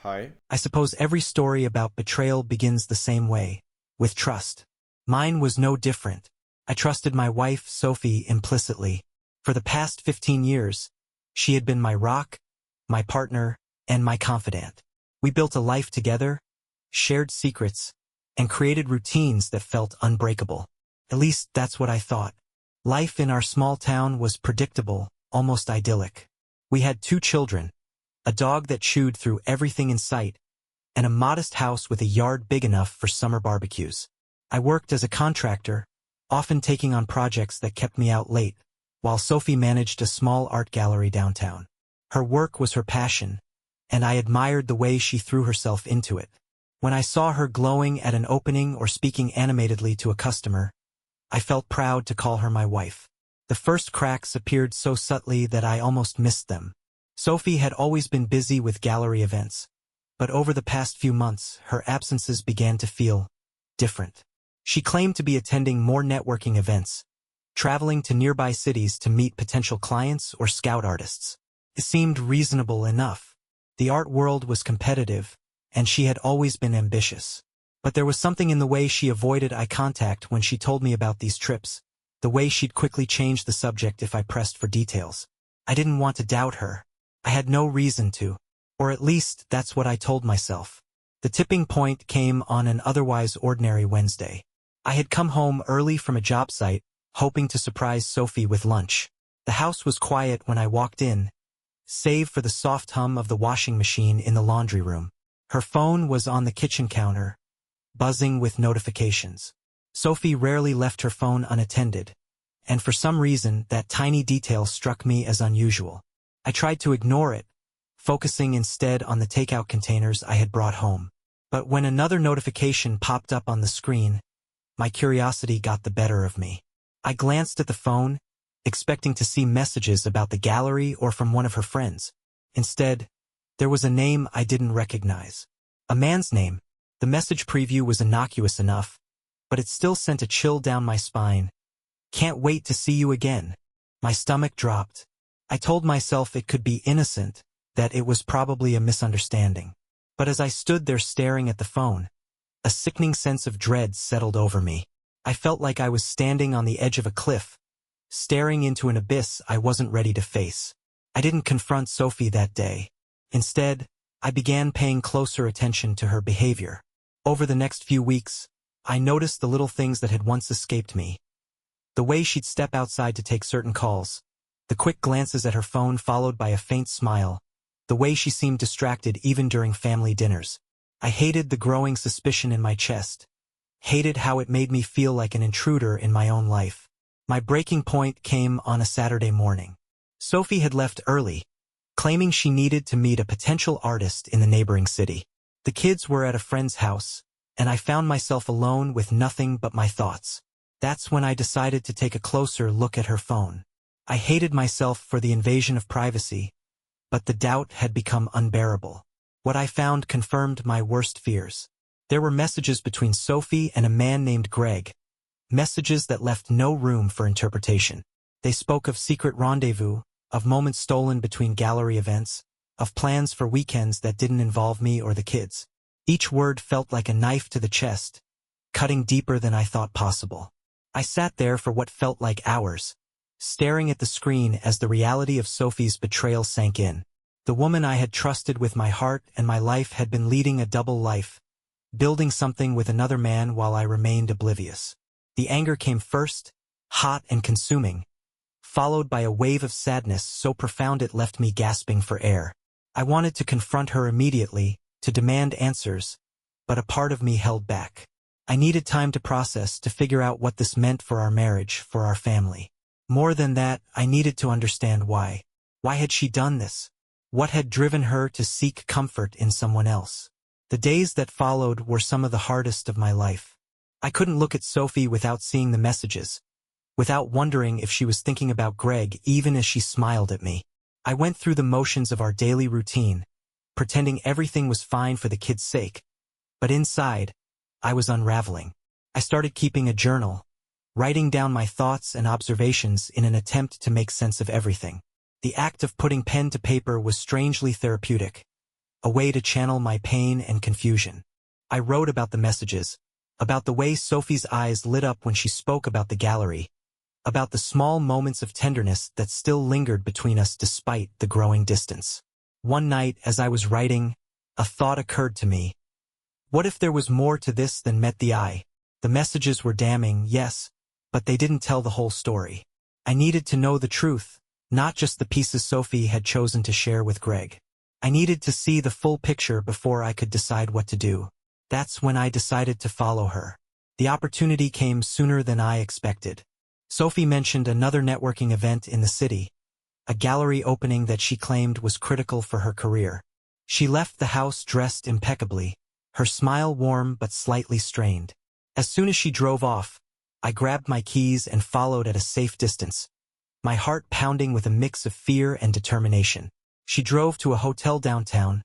Hi. I suppose every story about betrayal begins the same way, with trust. Mine was no different. I trusted my wife, Sophie, implicitly. For the past 15 years, she had been my rock, my partner, and my confidant. We built a life together, shared secrets, and created routines that felt unbreakable. At least that's what I thought. Life in our small town was predictable, almost idyllic. We had 2 children, a dog that chewed through everything in sight, and a modest house with a yard big enough for summer barbecues. I worked as a contractor, often taking on projects that kept me out late, while Sophie managed a small art gallery downtown. Her work was her passion, and I admired the way she threw herself into it. When I saw her glowing at an opening or speaking animatedly to a customer, I felt proud to call her my wife. The first cracks appeared so subtly that I almost missed them. Sophie had always been busy with gallery events, but over the past few months, her absences began to feel different. She claimed to be attending more networking events, traveling to nearby cities to meet potential clients or scout artists. It seemed reasonable enough. The art world was competitive, and she had always been ambitious. But there was something in the way she avoided eye contact when she told me about these trips, the way she'd quickly change the subject if I pressed for details. I didn't want to doubt her. I had no reason to, or at least that's what I told myself. The tipping point came on an otherwise ordinary Wednesday. I had come home early from a job site, hoping to surprise Sophie with lunch. The house was quiet when I walked in, save for the soft hum of the washing machine in the laundry room. Her phone was on the kitchen counter, buzzing with notifications. Sophie rarely left her phone unattended, and for some reason that tiny detail struck me as unusual. I tried to ignore it, focusing instead on the takeout containers I had brought home. But when another notification popped up on the screen, my curiosity got the better of me. I glanced at the phone, expecting to see messages about the gallery or from one of her friends. Instead, there was a name I didn't recognize. A man's name. The message preview was innocuous enough, but it still sent a chill down my spine. "Can't wait to see you again." My stomach dropped. I told myself it could be innocent, that it was probably a misunderstanding. But as I stood there staring at the phone, a sickening sense of dread settled over me. I felt like I was standing on the edge of a cliff, staring into an abyss I wasn't ready to face. I didn't confront Sophie that day. Instead, I began paying closer attention to her behavior. Over the next few weeks, I noticed the little things that had once escaped me. The way she'd step outside to take certain calls, the quick glances at her phone followed by a faint smile, the way she seemed distracted even during family dinners. I hated the growing suspicion in my chest, hated how it made me feel like an intruder in my own life. My breaking point came on a Saturday morning. Sophie had left early, claiming she needed to meet a potential artist in the neighboring city. The kids were at a friend's house, and I found myself alone with nothing but my thoughts. That's when I decided to take a closer look at her phone. I hated myself for the invasion of privacy, but the doubt had become unbearable. What I found confirmed my worst fears. There were messages between Sophie and a man named Greg, messages that left no room for interpretation. They spoke of secret rendezvous, of moments stolen between gallery events, of plans for weekends that didn't involve me or the kids. Each word felt like a knife to the chest, cutting deeper than I thought possible. I sat there for what felt like hours, staring at the screen as the reality of Sophie's betrayal sank in. The woman I had trusted with my heart and my life had been leading a double life, building something with another man while I remained oblivious. The anger came first, hot and consuming, followed by a wave of sadness so profound it left me gasping for air. I wanted to confront her immediately, to demand answers, but a part of me held back. I needed time to process, to figure out what this meant for our marriage, for our family. More than that, I needed to understand why. Why had she done this? What had driven her to seek comfort in someone else? The days that followed were some of the hardest of my life. I couldn't look at Sophie without seeing the messages, without wondering if she was thinking about Greg even as she smiled at me. I went through the motions of our daily routine, pretending everything was fine for the kids' sake, but inside, I was unraveling. I started keeping a journal, writing down my thoughts and observations in an attempt to make sense of everything. The act of putting pen to paper was strangely therapeutic. a way to channel my pain and confusion. I wrote about the messages, about the way Sophie's eyes lit up when she spoke about the gallery, about the small moments of tenderness that still lingered between us despite the growing distance. One night, as I was writing, a thought occurred to me. What if there was more to this than met the eye? The messages were damning, yes, but they didn't tell the whole story. I needed to know the truth, not just the pieces Sophie had chosen to share with Greg. I needed to see the full picture before I could decide what to do. That's when I decided to follow her. The opportunity came sooner than I expected. Sophie mentioned another networking event in the city, a gallery opening that she claimed was critical for her career. She left the house dressed impeccably, her smile warm but slightly strained. As soon as she drove off, I grabbed my keys and followed at a safe distance, my heart pounding with a mix of fear and determination. She drove to a hotel downtown,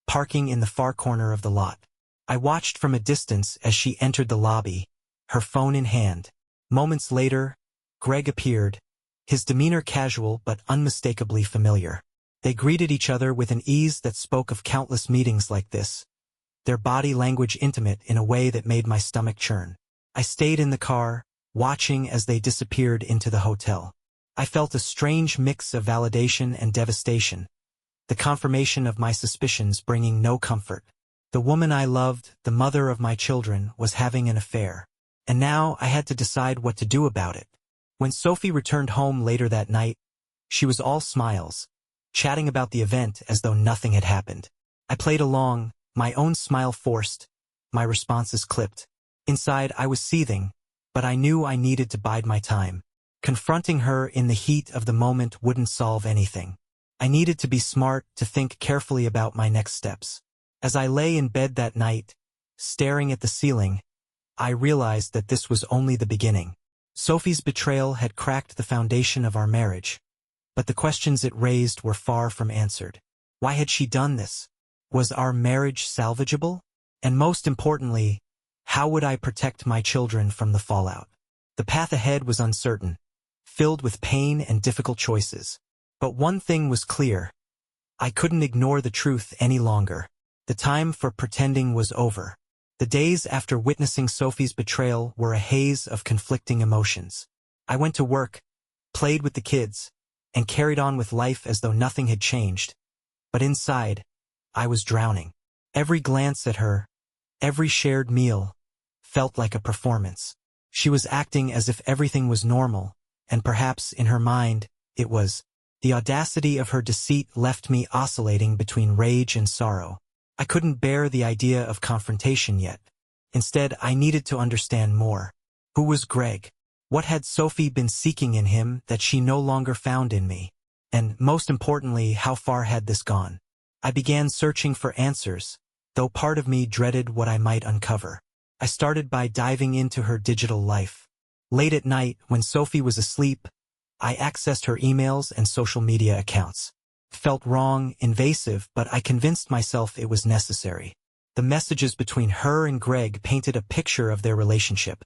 parking in the far corner of the lot. I watched from a distance as she entered the lobby, her phone in hand. Moments later, Greg appeared, his demeanor casual but unmistakably familiar. They greeted each other with an ease that spoke of countless meetings like this, their body language intimate in a way that made my stomach churn. I stayed in the car, watching as they disappeared into the hotel. I felt a strange mix of validation and devastation, the confirmation of my suspicions bringing no comfort. The woman I loved, the mother of my children, was having an affair. And now I had to decide what to do about it. When Sophie returned home later that night, she was all smiles, chatting about the event as though nothing had happened. I played along, my own smile forced, my responses clipped. Inside I was seething, but I knew I needed to bide my time. Confronting her in the heat of the moment wouldn't solve anything. I needed to be smart, to think carefully about my next steps. As I lay in bed that night, staring at the ceiling, I realized that this was only the beginning. Sophie's betrayal had cracked the foundation of our marriage, but the questions it raised were far from answered. Why had she done this? Was our marriage salvageable? And most importantly, how would I protect my children from the fallout? The path ahead was uncertain, filled with pain and difficult choices. But one thing was clear. I couldn't ignore the truth any longer. The time for pretending was over. The days after witnessing Sophie's betrayal were a haze of conflicting emotions. I went to work, played with the kids, and carried on with life as though nothing had changed. But inside, I was drowning. Every glance at her, every shared meal, felt like a performance. She was acting as if everything was normal, and perhaps in her mind, it was. The audacity of her deceit left me oscillating between rage and sorrow. I couldn't bear the idea of confrontation yet. Instead, I needed to understand more. Who was Greg? What had Sophie been seeking in him that she no longer found in me? And, most importantly, how far had this gone? I began searching for answers, though part of me dreaded what I might uncover. I started by diving into her digital life. Late at night, when Sophie was asleep, I accessed her emails and social media accounts. It felt wrong, invasive, but I convinced myself it was necessary. The messages between her and Greg painted a picture of their relationship,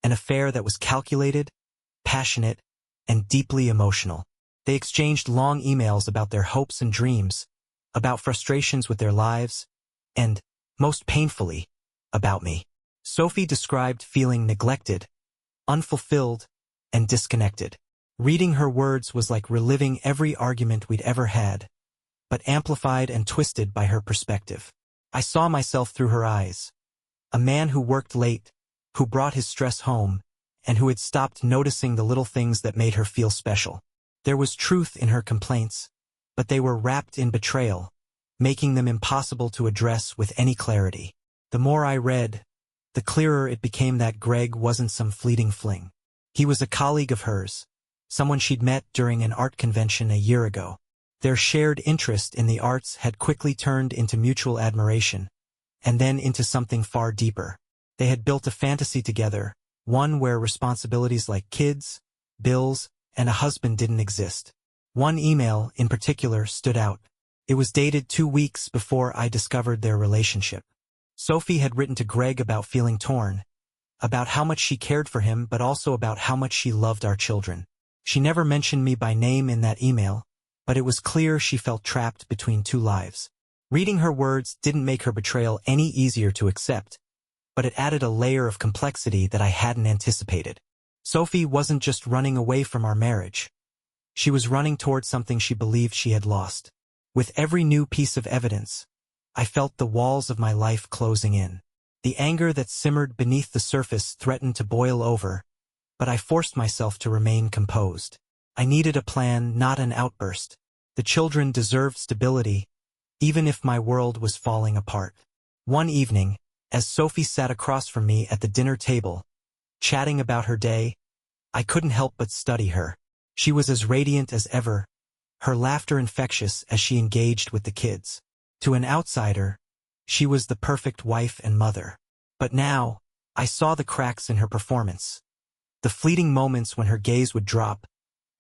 an affair that was calculated, passionate, and deeply emotional. They exchanged long emails about their hopes and dreams, about frustrations with their lives, and, most painfully, about me. Sophie described feeling neglected, unfulfilled, and disconnected. Reading her words was like reliving every argument we'd ever had, but amplified and twisted by her perspective. I saw myself through her eyes. A man who worked late, who brought his stress home, and who had stopped noticing the little things that made her feel special. There was truth in her complaints, but they were wrapped in betrayal, making them impossible to address with any clarity. The more I read, the clearer it became that Greg wasn't some fleeting fling. He was a colleague of hers, someone she'd met during an art convention a year ago. Their shared interest in the arts had quickly turned into mutual admiration, and then into something far deeper. They had built a fantasy together, one where responsibilities like kids, bills, and a husband didn't exist. One email, in particular, stood out. It was dated 2 weeks before I discovered their relationship. Sophie had written to Greg about feeling torn, about how much she cared for him, but also about how much she loved our children. She never mentioned me by name in that email, but it was clear she felt trapped between two lives. Reading her words didn't make her betrayal any easier to accept, but it added a layer of complexity that I hadn't anticipated. Sophie wasn't just running away from our marriage. She was running toward something she believed she had lost. With every new piece of evidence, I felt the walls of my life closing in. The anger that simmered beneath the surface threatened to boil over, but I forced myself to remain composed. I needed a plan, not an outburst. The children deserved stability, even if my world was falling apart. One evening, as Sophie sat across from me at the dinner table, chatting about her day, I couldn't help but study her. She was as radiant as ever, her laughter infectious as she engaged with the kids. To an outsider, she was the perfect wife and mother. But now, I saw the cracks in her performance. The fleeting moments when her gaze would drop,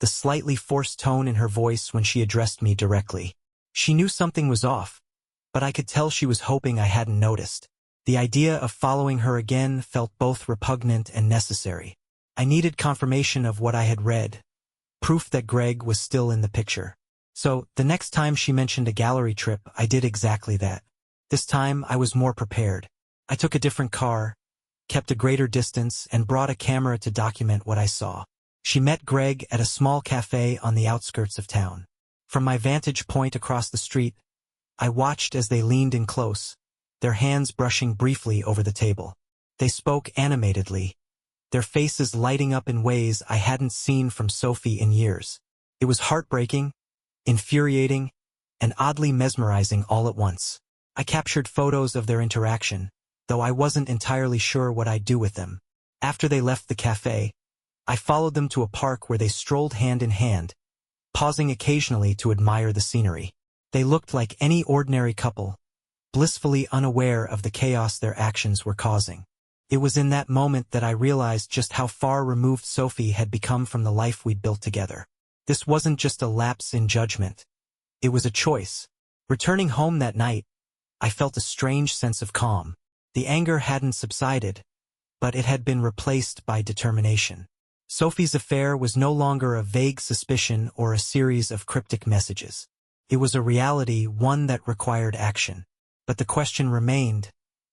the slightly forced tone in her voice when she addressed me directly. She knew something was off, but I could tell she was hoping I hadn't noticed. The idea of following her again felt both repugnant and necessary. I needed confirmation of what I had read, proof that Greg was still in the picture. So, the next time she mentioned a gallery trip, I did exactly that. This time, I was more prepared. I took a different car, kept a greater distance, and brought a camera to document what I saw. She met Greg at a small cafe on the outskirts of town. From my vantage point across the street, I watched as they leaned in close, their hands brushing briefly over the table. They spoke animatedly, their faces lighting up in ways I hadn't seen from Sophie in years. It was heartbreaking, infuriating, and oddly mesmerizing all at once. I captured photos of their interaction, though I wasn't entirely sure what I'd do with them. After they left the cafe, I followed them to a park where they strolled hand in hand, pausing occasionally to admire the scenery. They looked like any ordinary couple, blissfully unaware of the chaos their actions were causing. It was in that moment that I realized just how far removed Sophie had become from the life we'd built together. This wasn't just a lapse in judgment. It was a choice. Returning home that night, I felt a strange sense of calm. The anger hadn't subsided, but it had been replaced by determination. Sophie's affair was no longer a vague suspicion or a series of cryptic messages. It was a reality, one that required action. But the question remained,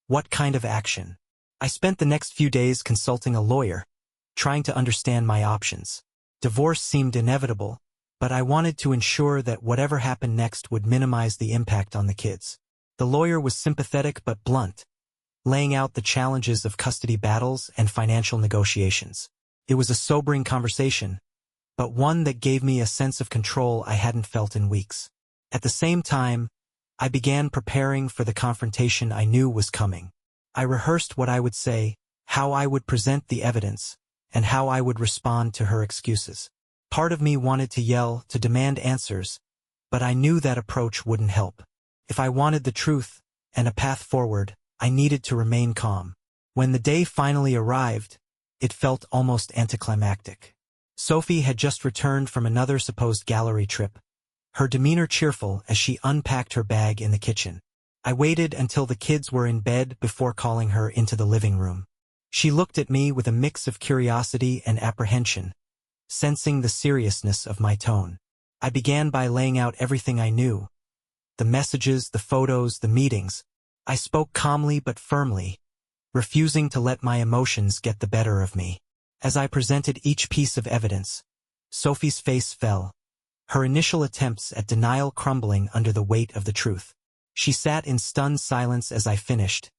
what kind of action? I spent the next few days consulting a lawyer, trying to understand my options. Divorce seemed inevitable, but I wanted to ensure that whatever happened next would minimize the impact on the kids. The lawyer was sympathetic but blunt, laying out the challenges of custody battles and financial negotiations. It was a sobering conversation, but one that gave me a sense of control I hadn't felt in weeks. At the same time, I began preparing for the confrontation I knew was coming. I rehearsed what I would say, how I would present the evidence, and how I would respond to her excuses. Part of me wanted to yell, to demand answers, but I knew that approach wouldn't help. If I wanted the truth and a path forward, I needed to remain calm. When the day finally arrived, it felt almost anticlimactic. Sophie had just returned from another supposed gallery trip, her demeanor cheerful as she unpacked her bag in the kitchen. I waited until the kids were in bed before calling her into the living room. She looked at me with a mix of curiosity and apprehension, sensing the seriousness of my tone. I began by laying out everything I knew. The messages, the photos, the meetings. I spoke calmly but firmly, refusing to let my emotions get the better of me. As I presented each piece of evidence, Sophie's face fell, her initial attempts at denial crumbling under the weight of the truth. She sat in stunned silence as I finished,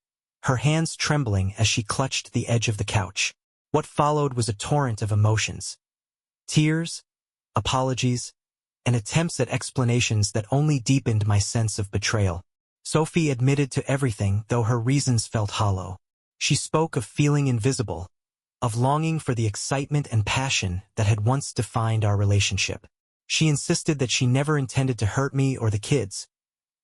her hands trembling as she clutched the edge of the couch. What followed was a torrent of emotions. Tears, apologies, and attempts at explanations that only deepened my sense of betrayal. Sophie admitted to everything, though her reasons felt hollow. She spoke of feeling invisible, of longing for the excitement and passion that had once defined our relationship. She insisted that she never intended to hurt me or the kids,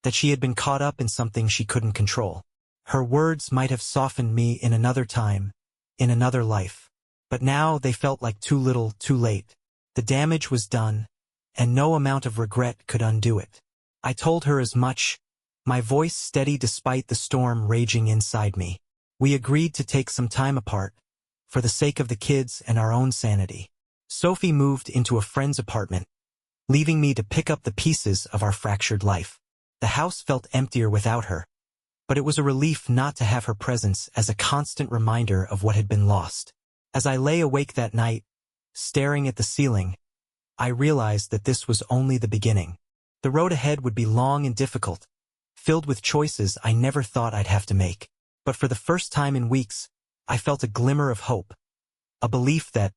that she had been caught up in something she couldn't control. Her words might have softened me in another time, in another life. But now they felt like too little, too late. The damage was done, and no amount of regret could undo it. I told her as much, my voice steady despite the storm raging inside me. We agreed to take some time apart, for the sake of the kids and our own sanity. Sophie moved into a friend's apartment, leaving me to pick up the pieces of our fractured life. The house felt emptier without her, but it was a relief not to have her presence as a constant reminder of what had been lost. As I lay awake that night, staring at the ceiling, I realized that this was only the beginning. The road ahead would be long and difficult, filled with choices I never thought I'd have to make. But for the first time in weeks, I felt a glimmer of hope, a belief that,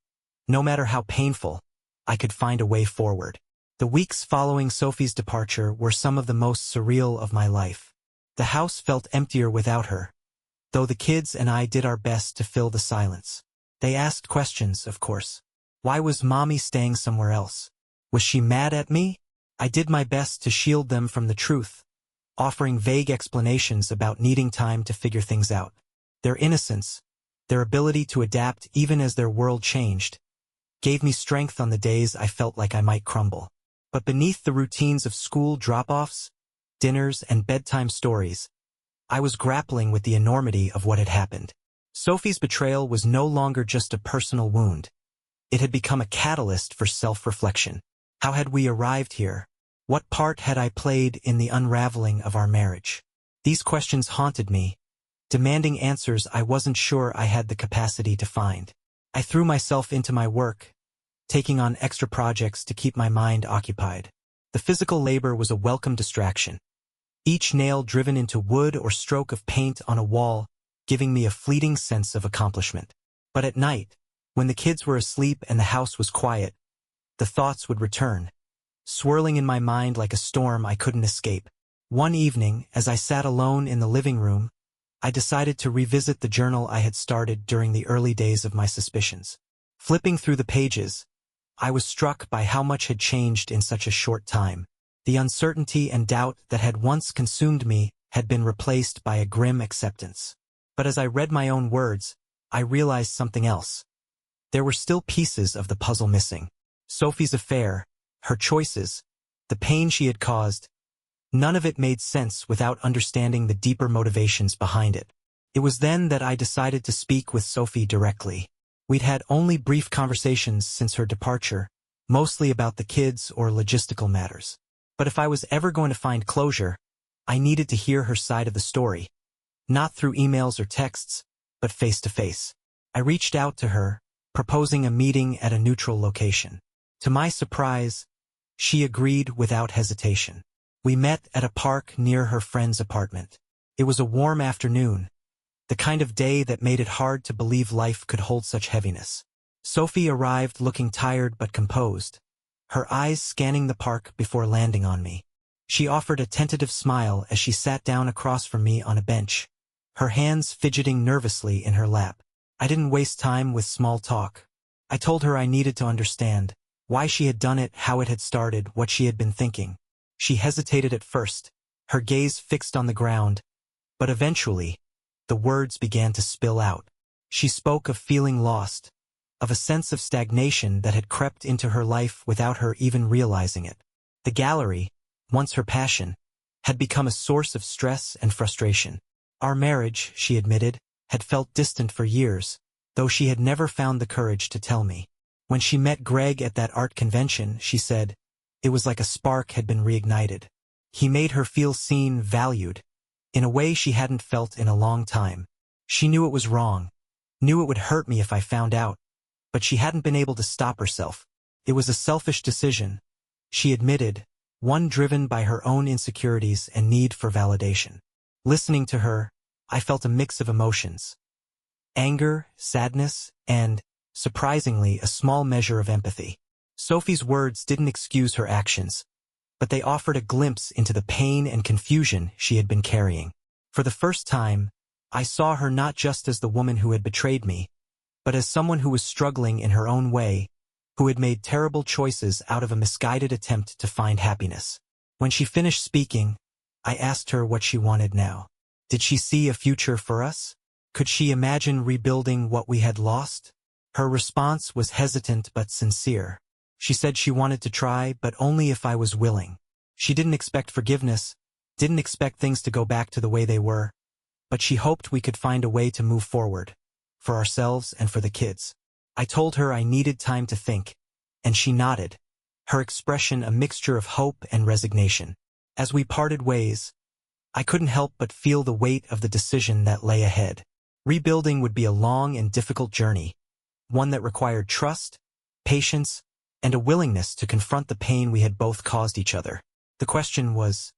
no matter how painful, I could find a way forward. The weeks following Sophie's departure were some of the most surreal of my life. The house felt emptier without her, though the kids and I did our best to fill the silence. They asked questions, of course. Why was Mommy staying somewhere else? Was she mad at me? I did my best to shield them from the truth, offering vague explanations about needing time to figure things out. Their innocence, their ability to adapt even as their world changed, gave me strength on the days I felt like I might crumble. But beneath the routines of school drop-offs, dinners, and bedtime stories, I was grappling with the enormity of what had happened. Sophie's betrayal was no longer just a personal wound. It had become a catalyst for self-reflection. How had we arrived here? What part had I played in the unraveling of our marriage? These questions haunted me, demanding answers I wasn't sure I had the capacity to find. I threw myself into my work, taking on extra projects to keep my mind occupied. The physical labor was a welcome distraction, each nail driven into wood or stroke of paint on a wall, giving me a fleeting sense of accomplishment. But at night, when the kids were asleep and the house was quiet, the thoughts would return, swirling in my mind like a storm I couldn't escape. One evening, as I sat alone in the living room, I decided to revisit the journal I had started during the early days of my suspicions. Flipping through the pages, I was struck by how much had changed in such a short time. The uncertainty and doubt that had once consumed me had been replaced by a grim acceptance. But as I read my own words, I realized something else. There were still pieces of the puzzle missing. Sophie's affair, her choices, the pain she had caused, none of it made sense without understanding the deeper motivations behind it. It was then that I decided to speak with Sophie directly. We'd had only brief conversations since her departure, mostly about the kids or logistical matters. But if I was ever going to find closure, I needed to hear her side of the story, not through emails or texts, but face to face. I reached out to her, proposing a meeting at a neutral location. To my surprise, she agreed without hesitation. We met at a park near her friend's apartment. It was a warm afternoon, the kind of day that made it hard to believe life could hold such heaviness. Sophie arrived looking tired but composed, her eyes scanning the park before landing on me. She offered a tentative smile as she sat down across from me on a bench, her hands fidgeting nervously in her lap. I didn't waste time with small talk. I told her I needed to understand why she had done it, how it had started, what she had been thinking. She hesitated at first, her gaze fixed on the ground, but eventually, the words began to spill out. She spoke of feeling lost, of a sense of stagnation that had crept into her life without her even realizing it. The gallery, once her passion, had become a source of stress and frustration. Our marriage, she admitted, had felt distant for years, though she had never found the courage to tell me. When she met Greg at that art convention, she said, it was like a spark had been reignited. He made her feel seen, valued, in a way she hadn't felt in a long time. She knew it was wrong, knew it would hurt me if I found out, but she hadn't been able to stop herself. It was a selfish decision, she admitted, one driven by her own insecurities and need for validation. Listening to her, I felt a mix of emotions. Anger, sadness, and, surprisingly, a small measure of empathy. Sophie's words didn't excuse her actions, but they offered a glimpse into the pain and confusion she had been carrying. For the first time, I saw her not just as the woman who had betrayed me, but as someone who was struggling in her own way, who had made terrible choices out of a misguided attempt to find happiness. When she finished speaking, I asked her what she wanted now. Did she see a future for us? Could she imagine rebuilding what we had lost? Her response was hesitant but sincere. She said she wanted to try, but only if I was willing. She didn't expect forgiveness, didn't expect things to go back to the way they were, but she hoped we could find a way to move forward, for ourselves and for the kids. I told her I needed time to think, and she nodded, her expression a mixture of hope and resignation. As we parted ways, I couldn't help but feel the weight of the decision that lay ahead. Rebuilding would be a long and difficult journey, one that required trust, patience, and a willingness to confront the pain we had both caused each other. The question was,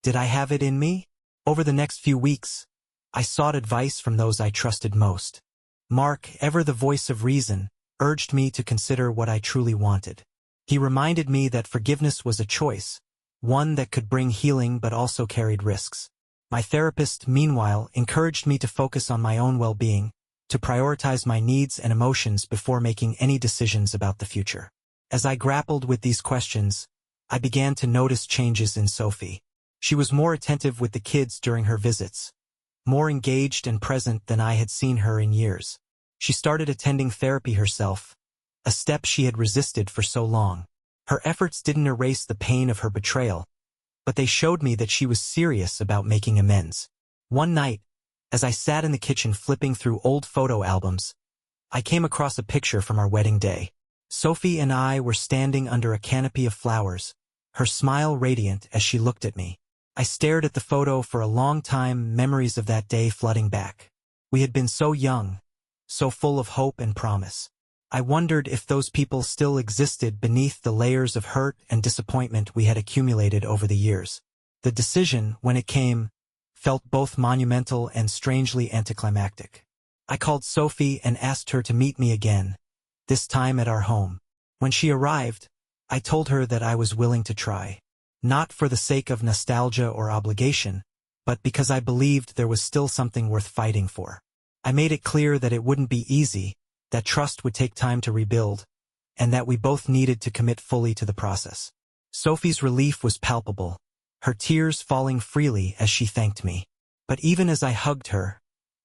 did I have it in me? Over the next few weeks, I sought advice from those I trusted most. Mark, ever the voice of reason, urged me to consider what I truly wanted. He reminded me that forgiveness was a choice, one that could bring healing but also carried risks. My therapist, meanwhile, encouraged me to focus on my own well-being, to prioritize my needs and emotions before making any decisions about the future. As I grappled with these questions, I began to notice changes in Sophie. She was more attentive with the kids during her visits, more engaged and present than I had seen her in years. She started attending therapy herself, a step she had resisted for so long. Her efforts didn't erase the pain of her betrayal, but they showed me that she was serious about making amends. One night, as I sat in the kitchen flipping through old photo albums, I came across a picture from our wedding day. Sophie and I were standing under a canopy of flowers, her smile radiant as she looked at me. I stared at the photo for a long time, memories of that day flooding back. We had been so young, so full of hope and promise. I wondered if those people still existed beneath the layers of hurt and disappointment we had accumulated over the years. The decision, when it came, felt both monumental and strangely anticlimactic. I called Sophie and asked her to meet me again, this time at our home. When she arrived, I told her that I was willing to try. Not for the sake of nostalgia or obligation, but because I believed there was still something worth fighting for. I made it clear that it wouldn't be easy, that trust would take time to rebuild, and that we both needed to commit fully to the process. Sophie's relief was palpable, her tears falling freely as she thanked me. But even as I hugged her,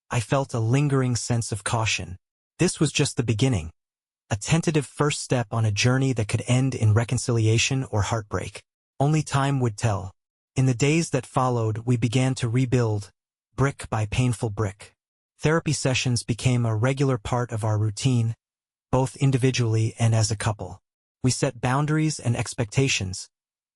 I felt a lingering sense of caution. This was just the beginning, a tentative first step on a journey that could end in reconciliation or heartbreak. Only time would tell. In the days that followed, we began to rebuild, brick by painful brick. Therapy sessions became a regular part of our routine, both individually and as a couple. We set boundaries and expectations,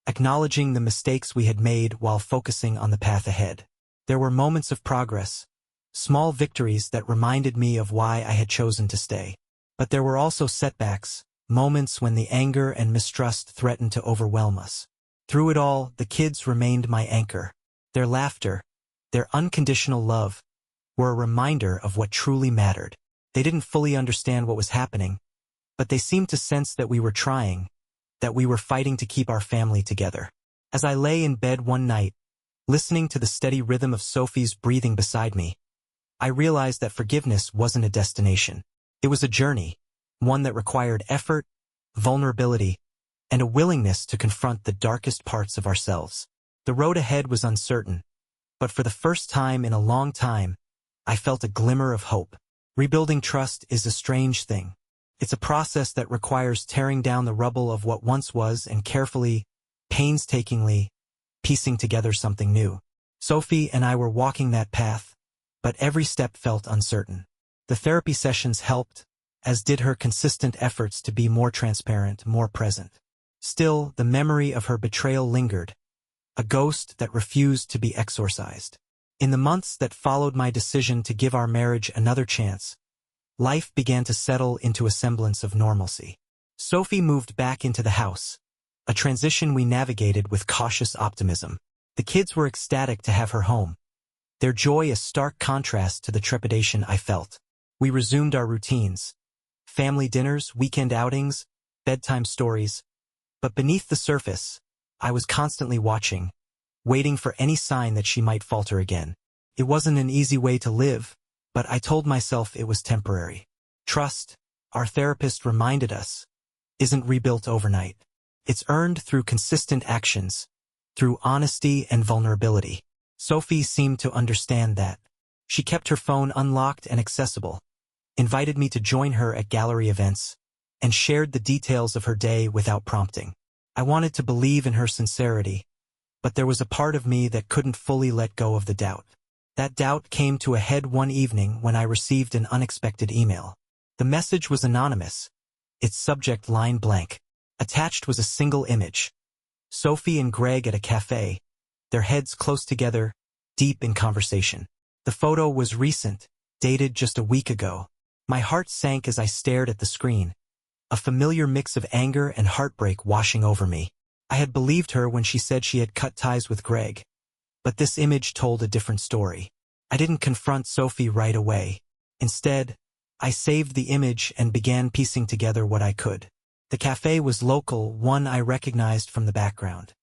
acknowledging the mistakes we had made while focusing on the path ahead. There were moments of progress, small victories that reminded me of why I had chosen to stay. But there were also setbacks, moments when the anger and mistrust threatened to overwhelm us. Through it all, the kids remained my anchor. Their laughter, their unconditional love, were a reminder of what truly mattered. They didn't fully understand what was happening, but they seemed to sense that we were trying, that we were fighting to keep our family together. As I lay in bed one night, listening to the steady rhythm of Sophie's breathing beside me, I realized that forgiveness wasn't a destination. It was a journey, one that required effort, vulnerability, and a willingness to confront the darkest parts of ourselves. The road ahead was uncertain, but for the first time in a long time, I felt a glimmer of hope. Rebuilding trust is a strange thing. It's a process that requires tearing down the rubble of what once was and carefully, painstakingly, piecing together something new. Sophie and I were walking that path, but every step felt uncertain. The therapy sessions helped, as did her consistent efforts to be more transparent, more present. Still, the memory of her betrayal lingered, a ghost that refused to be exorcised. In the months that followed my decision to give our marriage another chance, life began to settle into a semblance of normalcy. Sophie moved back into the house, a transition we navigated with cautious optimism. The kids were ecstatic to have her home, their joy a stark contrast to the trepidation I felt. We resumed our routines, family dinners, weekend outings, bedtime stories, but beneath the surface, I was constantly watching, waiting for any sign that she might falter again. It wasn't an easy way to live, but I told myself it was temporary. Trust, our therapist reminded us, isn't rebuilt overnight. It's earned through consistent actions, through honesty and vulnerability. Sophie seemed to understand that. She kept her phone unlocked and accessible, invited me to join her at gallery events, and shared the details of her day without prompting. I wanted to believe in her sincerity, but there was a part of me that couldn't fully let go of the doubt. That doubt came to a head one evening when I received an unexpected email. The message was anonymous, its subject line blank. Attached was a single image. Sophie and Greg at a cafe, their heads close together, deep in conversation. The photo was recent, dated just a week ago. My heart sank as I stared at the screen, a familiar mix of anger and heartbreak washing over me. I had believed her when she said she had cut ties with Greg, but this image told a different story. I didn't confront Sophie right away. Instead, I saved the image and began piecing together what I could. The cafe was local, one I recognized from the background.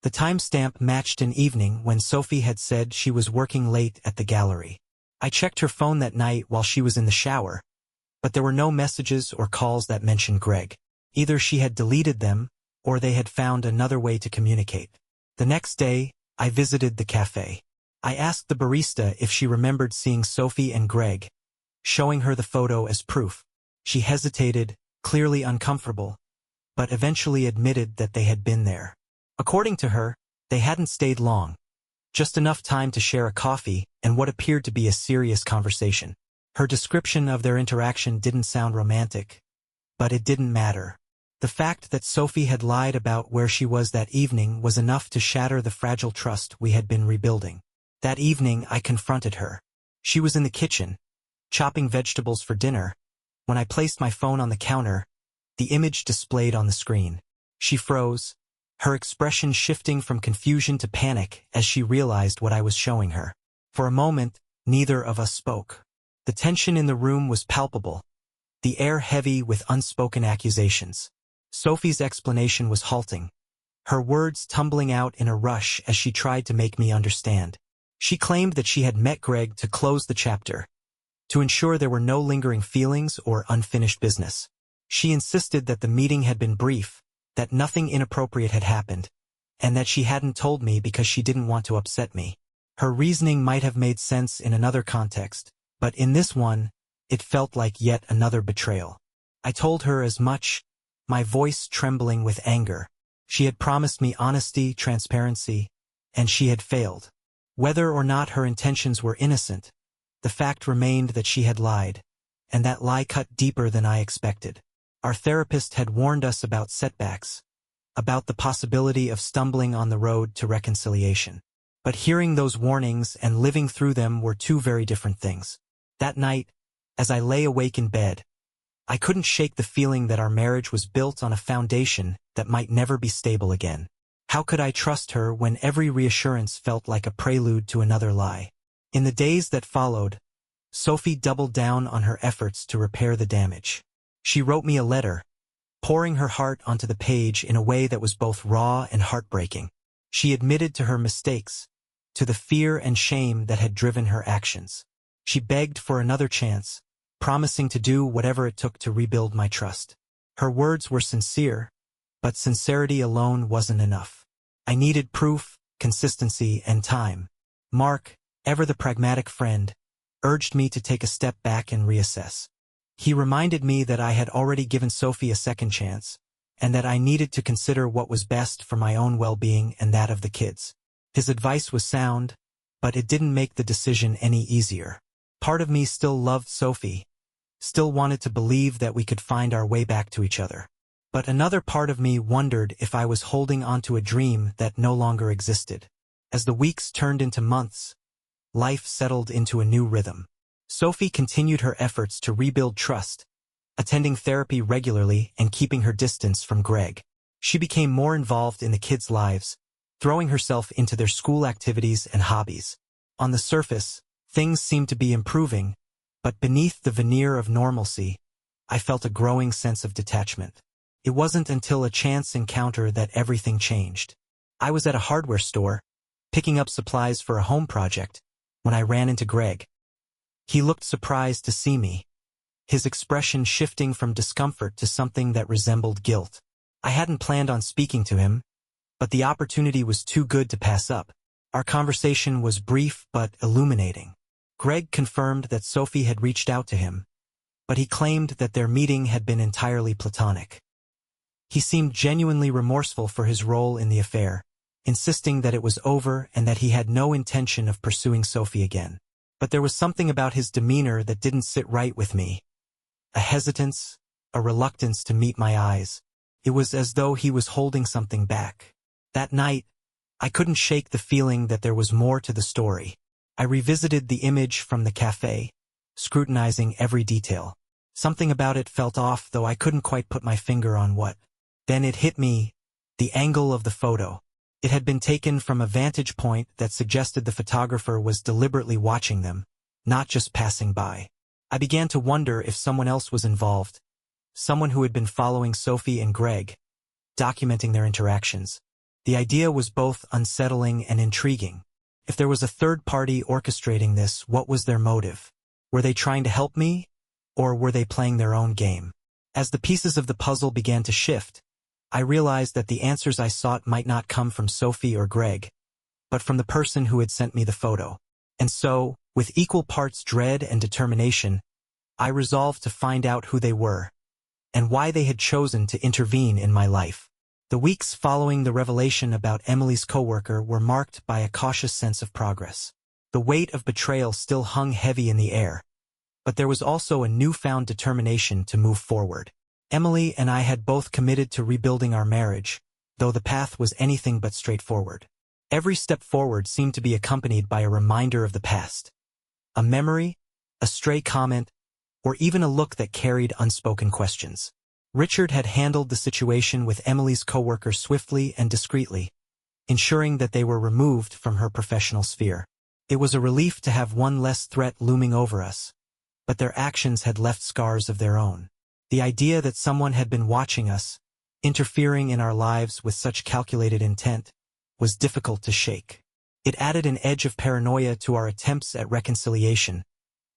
The timestamp matched an evening when Sophie had said she was working late at the gallery. I checked her phone that night while she was in the shower, but there were no messages or calls that mentioned Greg. Either she had deleted them, or they had found another way to communicate. The next day, I visited the cafe. I asked the barista if she remembered seeing Sophie and Greg, showing her the photo as proof. She hesitated, clearly uncomfortable, but eventually admitted that they had been there. According to her, they hadn't stayed long, just enough time to share a coffee and what appeared to be a serious conversation. Her description of their interaction didn't sound romantic, but it didn't matter. The fact that Sophie had lied about where she was that evening was enough to shatter the fragile trust we had been rebuilding. That evening, I confronted her. She was in the kitchen, chopping vegetables for dinner. When I placed my phone on the counter, the image displayed on the screen. She froze, her expression shifting from confusion to panic as she realized what I was showing her. For a moment, neither of us spoke. The tension in the room was palpable, the air heavy with unspoken accusations. Sophie's explanation was halting, her words tumbling out in a rush as she tried to make me understand. She claimed that she had met Greg to close the chapter, to ensure there were no lingering feelings or unfinished business. She insisted that the meeting had been brief, that nothing inappropriate had happened, and that she hadn't told me because she didn't want to upset me. Her reasoning might have made sense in another context, but in this one, it felt like yet another betrayal. I told her as much, my voice trembling with anger. She had promised me honesty, transparency, and she had failed. Whether or not her intentions were innocent, the fact remained that she had lied, and that lie cut deeper than I expected. Our therapist had warned us about setbacks, about the possibility of stumbling on the road to reconciliation. But hearing those warnings and living through them were two very different things. That night, as I lay awake in bed, I couldn't shake the feeling that our marriage was built on a foundation that might never be stable again. How could I trust her when every reassurance felt like a prelude to another lie? In the days that followed, Sophie doubled down on her efforts to repair the damage. She wrote me a letter, pouring her heart onto the page in a way that was both raw and heartbreaking. She admitted to her mistakes, to the fear and shame that had driven her actions. She begged for another chance, promising to do whatever it took to rebuild my trust. Her words were sincere, but sincerity alone wasn't enough. I needed proof, consistency, and time. Mark, ever the pragmatic friend, urged me to take a step back and reassess. He reminded me that I had already given Sophie a second chance, and that I needed to consider what was best for my own well-being and that of the kids. His advice was sound, but it didn't make the decision any easier. Part of me still loved Sophie, still wanted to believe that we could find our way back to each other. But another part of me wondered if I was holding onto a dream that no longer existed. As the weeks turned into months, life settled into a new rhythm. Sophie continued her efforts to rebuild trust, attending therapy regularly and keeping her distance from Greg. She became more involved in the kids' lives, throwing herself into their school activities and hobbies. On the surface, things seemed to be improving, but beneath the veneer of normalcy, I felt a growing sense of detachment. It wasn't until a chance encounter that everything changed. I was at a hardware store, picking up supplies for a home project, when I ran into Greg. He looked surprised to see me, his expression shifting from discomfort to something that resembled guilt. I hadn't planned on speaking to him, but the opportunity was too good to pass up. Our conversation was brief but illuminating. Greg confirmed that Sophie had reached out to him, but he claimed that their meeting had been entirely platonic. He seemed genuinely remorseful for his role in the affair, insisting that it was over and that he had no intention of pursuing Sophie again. But there was something about his demeanor that didn't sit right with me. A hesitance, a reluctance to meet my eyes. It was as though he was holding something back. That night, I couldn't shake the feeling that there was more to the story. I revisited the image from the cafe, scrutinizing every detail. Something about it felt off, though I couldn't quite put my finger on what. Then it hit me, the angle of the photo. It had been taken from a vantage point that suggested the photographer was deliberately watching them, not just passing by. I began to wonder if someone else was involved, someone who had been following Sophie and Greg, documenting their interactions. The idea was both unsettling and intriguing. If there was a third party orchestrating this, what was their motive? Were they trying to help me, or were they playing their own game? As the pieces of the puzzle began to shift, I realized that the answers I sought might not come from Sophie or Greg, but from the person who had sent me the photo. And so, with equal parts dread and determination, I resolved to find out who they were, and why they had chosen to intervene in my life. The weeks following the revelation about Emily's coworker were marked by a cautious sense of progress. The weight of betrayal still hung heavy in the air, but there was also a newfound determination to move forward. Emily and I had both committed to rebuilding our marriage, though the path was anything but straightforward. Every step forward seemed to be accompanied by a reminder of the past. A memory, a stray comment, or even a look that carried unspoken questions. Richard had handled the situation with Emily's coworker swiftly and discreetly, ensuring that they were removed from her professional sphere. It was a relief to have one less threat looming over us, but their actions had left scars of their own. The idea that someone had been watching us, interfering in our lives with such calculated intent, was difficult to shake. It added an edge of paranoia to our attempts at reconciliation,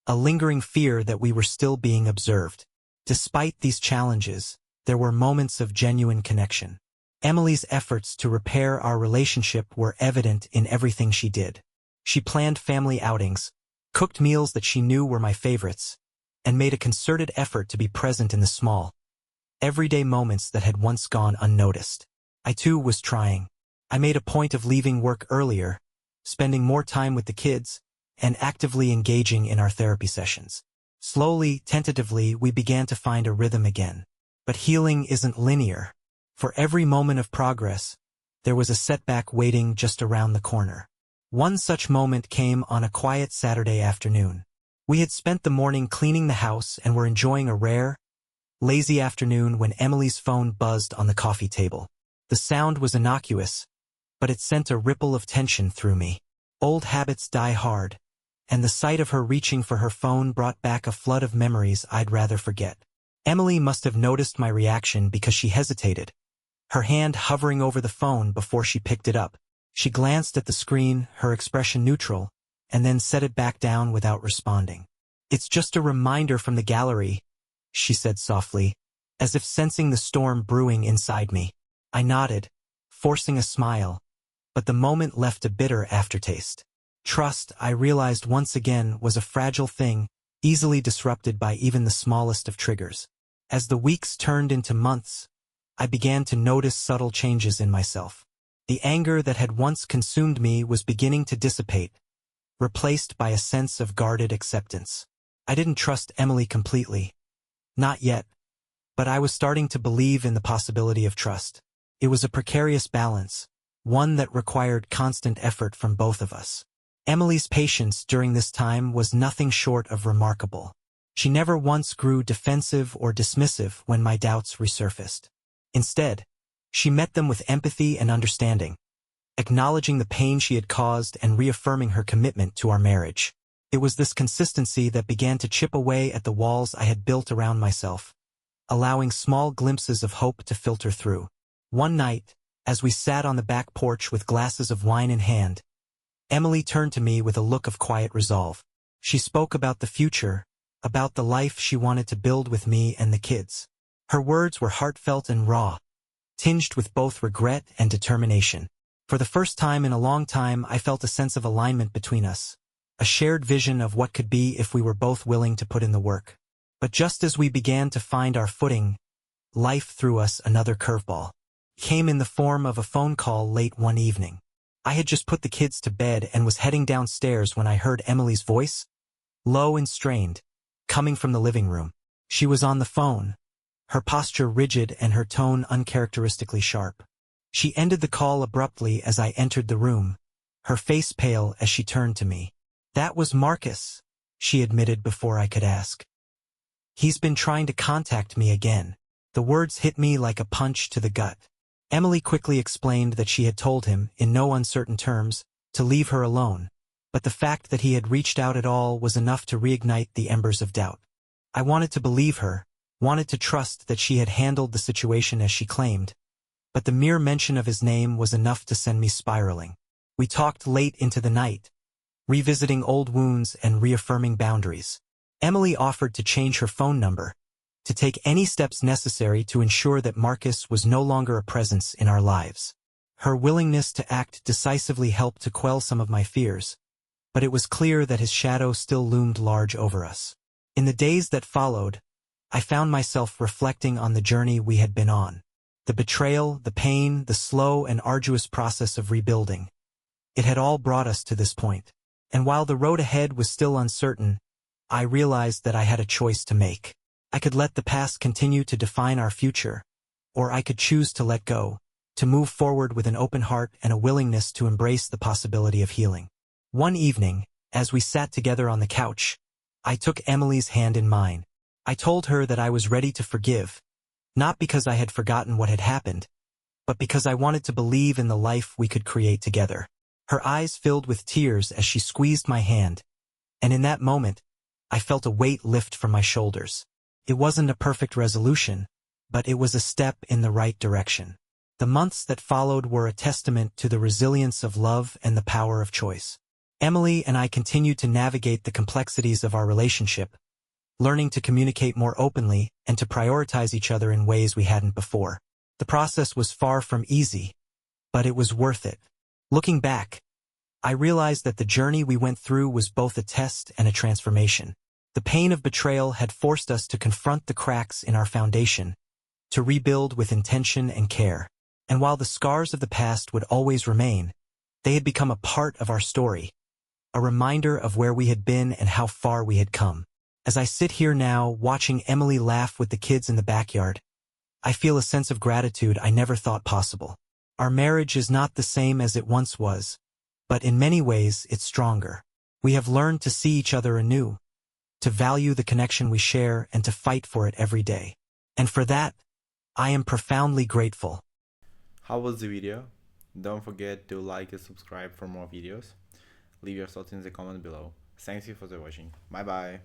a lingering fear that we were still being observed. Despite these challenges, there were moments of genuine connection. Emily's efforts to repair our relationship were evident in everything she did. She planned family outings, cooked meals that she knew were my favorites, and made a concerted effort to be present in the small, everyday moments that had once gone unnoticed. I too was trying. I made a point of leaving work earlier, spending more time with the kids, and actively engaging in our therapy sessions. Slowly, tentatively, we began to find a rhythm again. But healing isn't linear. For every moment of progress, there was a setback waiting just around the corner. One such moment came on a quiet Saturday afternoon. We had spent the morning cleaning the house and were enjoying a rare, lazy afternoon when Emily's phone buzzed on the coffee table. The sound was innocuous, but it sent a ripple of tension through me. Old habits die hard, and the sight of her reaching for her phone brought back a flood of memories I'd rather forget. Emily must have noticed my reaction because she hesitated, her hand hovering over the phone before she picked it up. She glanced at the screen, her expression neutral, and then set it back down without responding. "It's just a reminder from the gallery," she said softly, as if sensing the storm brewing inside me. I nodded, forcing a smile, but the moment left a bitter aftertaste. Trust, I realized once again, was a fragile thing, easily disrupted by even the smallest of triggers. As the weeks turned into months, I began to notice subtle changes in myself. The anger that had once consumed me was beginning to dissipate, replaced by a sense of guarded acceptance. I didn't trust Emily completely. Not yet. But I was starting to believe in the possibility of trust. It was a precarious balance, one that required constant effort from both of us. Emily's patience during this time was nothing short of remarkable. She never once grew defensive or dismissive when my doubts resurfaced. Instead, she met them with empathy and understanding, acknowledging the pain she had caused and reaffirming her commitment to our marriage. It was this consistency that began to chip away at the walls I had built around myself, allowing small glimpses of hope to filter through. One night, as we sat on the back porch with glasses of wine in hand, Emily turned to me with a look of quiet resolve. She spoke about the future, about the life she wanted to build with me and the kids. Her words were heartfelt and raw, tinged with both regret and determination. For the first time in a long time, I felt a sense of alignment between us, a shared vision of what could be if we were both willing to put in the work. But just as we began to find our footing, life threw us another curveball. It came in the form of a phone call late one evening. I had just put the kids to bed and was heading downstairs when I heard Emily's voice, low and strained, coming from the living room. She was on the phone, her posture rigid and her tone uncharacteristically sharp. She ended the call abruptly as I entered the room, her face pale as she turned to me. "That was Marcus," she admitted before I could ask. "He's been trying to contact me again." The words hit me like a punch to the gut. Emily quickly explained that she had told him, in no uncertain terms, to leave her alone, but the fact that he had reached out at all was enough to reignite the embers of doubt. I wanted to believe her, wanted to trust that she had handled the situation as she claimed, but the mere mention of his name was enough to send me spiraling. We talked late into the night, revisiting old wounds and reaffirming boundaries. Emily offered to change her phone number, to take any steps necessary to ensure that Marcus was no longer a presence in our lives. Her willingness to act decisively helped to quell some of my fears, but it was clear that his shadow still loomed large over us. In the days that followed, I found myself reflecting on the journey we had been on. The betrayal, the pain, the slow and arduous process of rebuilding. It had all brought us to this point. And while the road ahead was still uncertain, I realized that I had a choice to make. I could let the past continue to define our future, or I could choose to let go, to move forward with an open heart and a willingness to embrace the possibility of healing. One evening, as we sat together on the couch, I took Emily's hand in mine. I told her that I was ready to forgive, not because I had forgotten what had happened, but because I wanted to believe in the life we could create together. Her eyes filled with tears as she squeezed my hand, and in that moment, I felt a weight lift from my shoulders. It wasn't a perfect resolution, but it was a step in the right direction. The months that followed were a testament to the resilience of love and the power of choice. Emily and I continued to navigate the complexities of our relationship, learning to communicate more openly and to prioritize each other in ways we hadn't before. The process was far from easy, but it was worth it. Looking back, I realized that the journey we went through was both a test and a transformation. The pain of betrayal had forced us to confront the cracks in our foundation, to rebuild with intention and care. And while the scars of the past would always remain, they had become a part of our story, a reminder of where we had been and how far we had come. As I sit here now, watching Emily laugh with the kids in the backyard, I feel a sense of gratitude I never thought possible. Our marriage is not the same as it once was, but in many ways it's stronger. We have learned to see each other anew, to value the connection we share and to fight for it every day. And for that, I am profoundly grateful. How was the video? Don't forget to like and subscribe for more videos. Leave your thoughts in the comment below. Thank you for watching. Bye bye.